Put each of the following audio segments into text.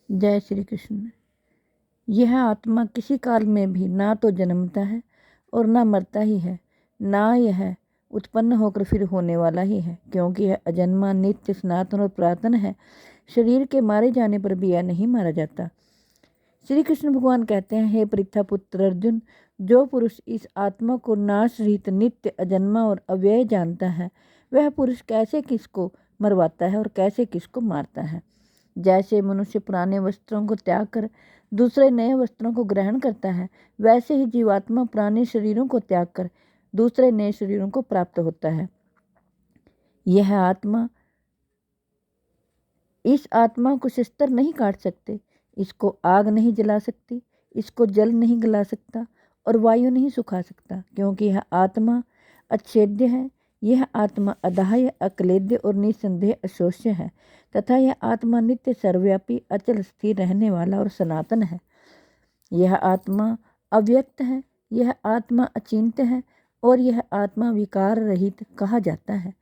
जय श्री कृष्ण। यह आत्मा किसी काल में भी ना तो जन्मता है और ना मरता ही है, ना यह उत्पन्न होकर फिर होने वाला ही है, क्योंकि यह अजन्मा, नित्य, सनातन और पुरातन है। शरीर के मारे जाने पर भी यह नहीं मारा जाता। श्री कृष्ण भगवान कहते हैं, हे पृथा पुत्र अर्जुन, जो पुरुष इस आत्मा को नाश रहित, नित्य, अजन्मा और अव्यय जानता है, वह पुरुष कैसे किसको मरवाता है और कैसे किसको मारता है। जैसे मनुष्य पुराने वस्त्रों को त्याग कर दूसरे नए वस्त्रों को ग्रहण करता है, वैसे ही जीवात्मा पुराने शरीरों को त्याग कर दूसरे नए शरीरों को प्राप्त होता है। यह आत्मा, इस आत्मा को शस्त्र नहीं काट सकते, इसको आग नहीं जला सकती, इसको जल नहीं गला सकता और वायु नहीं सुखा सकता, क्योंकि यह आत्मा अच्छेद्य है। यह आत्मा अदाह्य, अक्लेद्य और निसंदेह अशोष्य है तथा यह आत्मा नित्य, सर्वव्यापी, अचल, स्थिर रहने वाला और सनातन है। यह आत्मा अव्यक्त है, यह आत्मा अचिंत्य है और यह आत्मा विकार रहित कहा जाता है।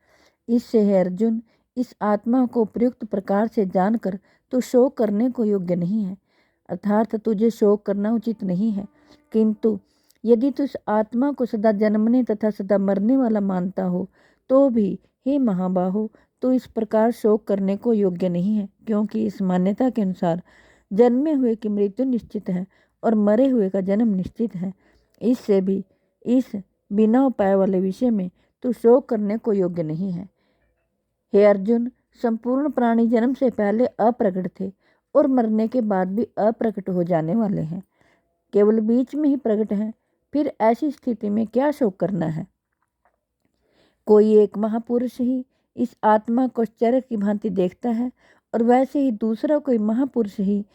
इससे है अर्जुन, इस आत्मा को प्रयुक्त प्रकार से जानकर तू शोक करने को योग्य नहीं है, अर्थात तुझे शोक करना उचित नहीं है। किंतु यदि तू इस आत्मा को सदा जन्मने तथा सदा मरने वाला मानता हो तो भी हे महाबाहो, तो इस प्रकार शोक करने को योग्य नहीं है, क्योंकि इस मान्यता के अनुसार जन्मे हुए की मृत्यु निश्चित है और मरे हुए का जन्म निश्चित है। इससे भी इस बिना उपाय वाले विषय में तू शोक करने को योग्य नहीं है। हे अर्जुन, संपूर्ण प्राणी जन्म से पहले अप्रकट थे और मरने के बाद भी अप्रकट हो जाने वाले हैं, केवल बीच में ही प्रकट हैं। फिर ऐसी स्थिति में क्या शोक करना है। कोई एक महापुरुष ही इस आत्मा को आश्चर्य की भांति देखता है और वैसे ही दूसरा कोई महापुरुष ही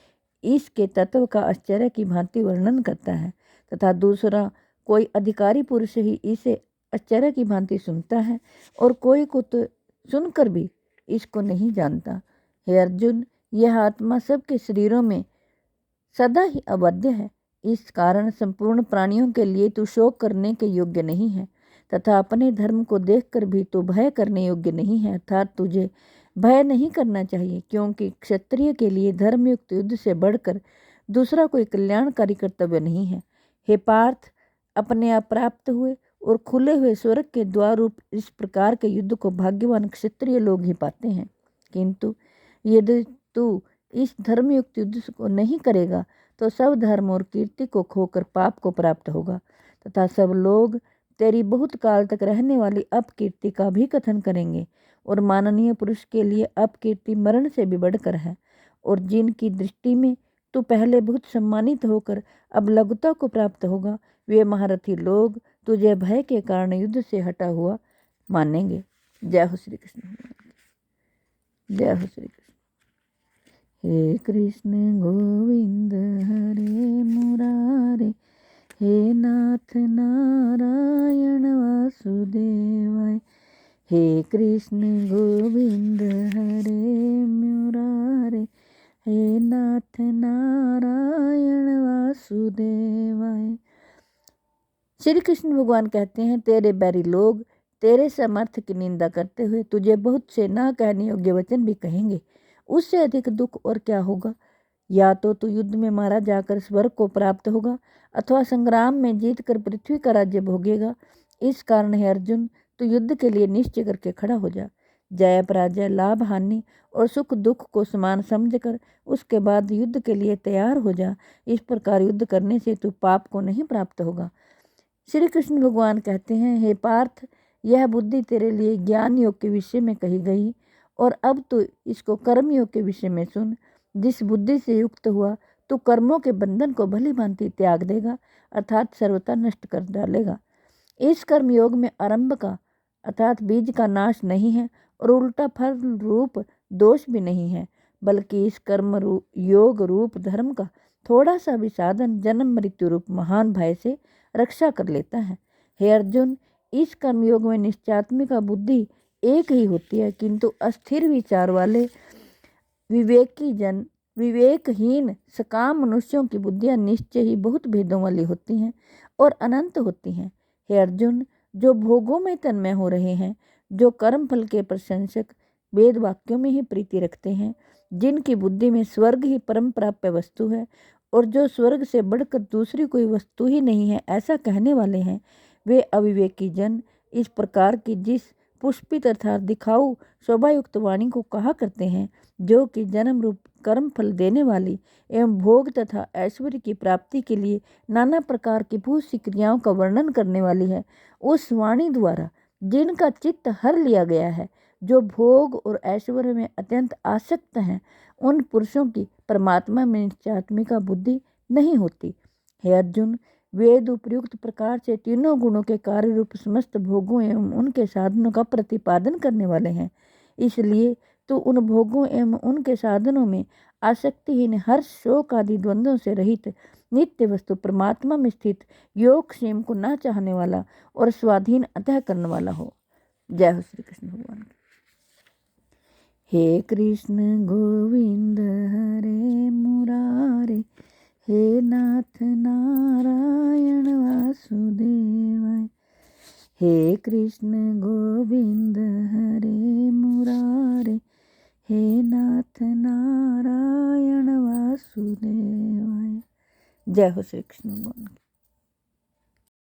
इसके तत्व का आश्चर्य की भांति वर्णन करता है तथा दूसरा कोई अधिकारी पुरुष ही इसे आश्चर्य की भांति सुनता है और कोई को तो सुनकर भी इसको नहीं जानता। हे अर्जुन, यह आत्मा सबके शरीरों में सदा ही अवध्य है। इस कारण संपूर्ण प्राणियों के लिए तू शोक करने के योग्य नहीं है तथा अपने धर्म को देखकर भी तू भय करने योग्य नहीं है, अर्थात तुझे भय नहीं करना चाहिए, क्योंकि क्षत्रिय के लिए धर्मयुक्त युद्ध से बढ़कर दूसरा कोई कल्याणकारी कर्तव्य नहीं है। हे पार्थ, अपने आप प्राप्त हुए और खुले हुए स्वर्ग के द्वार रूप इस प्रकार के युद्ध को भाग्यवान क्षत्रिय लोग ही पाते हैं। किंतु यदि तू इस धर्मयुक्त युद्ध को नहीं करेगा तो सब धर्म और कीर्ति को खोकर पाप को प्राप्त होगा तथा सब लोग तेरी बहुत काल तक रहने वाली अपकीर्ति का भी कथन करेंगे। और माननीय पुरुष के लिए अपकीर्ति मरण से भी बढ़कर है, और जिनकी दृष्टि में तू पहले बहुत सम्मानित होकर अब लघुता को प्राप्त होगा, वे महारथी लोग तुझे भय के कारण युद्ध से हटा हुआ मानेंगे। जय हो श्री कृष्ण। जय हो श्री कृष्ण। हे कृष्ण गोविंद हरे मुरारे, हे नाथ नारायण वासुदेवाय। हे कृष्ण गोविंद हरे मुरारे, हे नाथ नारायण वासुदेवाय। श्री कृष्ण भगवान कहते हैं, तेरे बैरी लोग तेरे समर्थ की निंदा करते हुए तुझे बहुत से ना कहने योग्य वचन भी कहेंगे। उससे अधिक दुख और क्या होगा। या तो तू युद्ध में मारा जाकर स्वर्ग को प्राप्त होगा अथवा संग्राम में जीत कर पृथ्वी का राज्य भोगेगा। इस कारण है अर्जुन, तू युद्ध के लिए निश्चय करके खड़ा हो जा। जय पराजय, लाभ हानि और सुख दुख को समान समझकर उसके बाद युद्ध के लिए तैयार हो जा। इस प्रकार युद्ध करने से तू पाप को नहीं प्राप्त होगा। श्री कृष्ण भगवान कहते हैं, हे पार्थ, यह बुद्धि तेरे लिए ज्ञान योग के विषय में कही गई और अब तो इसको कर्म योग के विषय में सुन। जिस बुद्धि से युक्त हुआ तो कर्मों के बंधन को भली भांति त्याग देगा, अर्थात सर्वथा नष्ट कर डालेगा। इस कर्म योग में आरंभ का अर्थात बीज का नाश नहीं है और उल्टा फल रूप दोष भी नहीं है, बल्कि इस कर्म योग रूप धर्म का थोड़ा सा भी साधन जन्म मृत्यु रूप महान भय से रक्षा कर लेता है। हे अर्जुन, इस कर्मयोग में निश्चयात्मिका बुद्धि एक ही होती है, किंतु अस्थिर विचार वाले विवेकहीन सकाम मनुष्यों की बुद्धियां निश्चय ही बहुत भेदों वाली होती हैं और अनंत होती हैं। हे अर्जुन, जो भोगों में तन्मय हो रहे हैं, जो कर्म फल के प्रशंसक वेद वाक्यों में ही प्रीति रखते हैं, जिनकी बुद्धि में स्वर्ग ही परम प्राप्य वस्तु है और जो स्वर्ग से बढ़कर दूसरी कोई वस्तु ही नहीं है ऐसा कहने वाले हैं, वे अविवेकी जन इस प्रकार की जिस पुष्पित अर्थात दिखाऊ शोभायुक्त वाणी को कहा करते हैं, जो कि जन्म रूप कर्म फल देने वाली एवं भोग तथा ऐश्वर्य की प्राप्ति के लिए नाना प्रकार की भूत सी क्रियाओं का वर्णन करने वाली है, उस वाणी द्वारा जिनका चित्त हर लिया गया है, जो भोग और ऐश्वर्य में अत्यंत आसक्त हैं, उन पुरुषों की परमात्मा में निश्चयात्मिका बुद्धि नहीं होती। हे अर्जुन, वेद उपयुक्त प्रकार से तीनों गुणों के कार्य रूप समस्त भोगों एवं उनके साधनों का प्रतिपादन करने वाले हैं। इसलिए तो उन भोगों एवं उनके साधनों में आसक्तिहीन, हर्ष शोक आदि द्वंद्वों से रहित, नित्य वस्तु परमात्मा में स्थित, योग क्षेम को न चाहने वाला और स्वाधीन अतः करने वाला हो। जय हो श्री कृष्ण भगवान की। हे कृष्ण गोविंद हरे मुरारे, हे नाथ नारायण वासुदेवाय। हे कृष्ण गोविंद हरे मुरारे, हे नाथ नारायण वासुदेवाय। जय हो श्री कृष्ण भगवान की।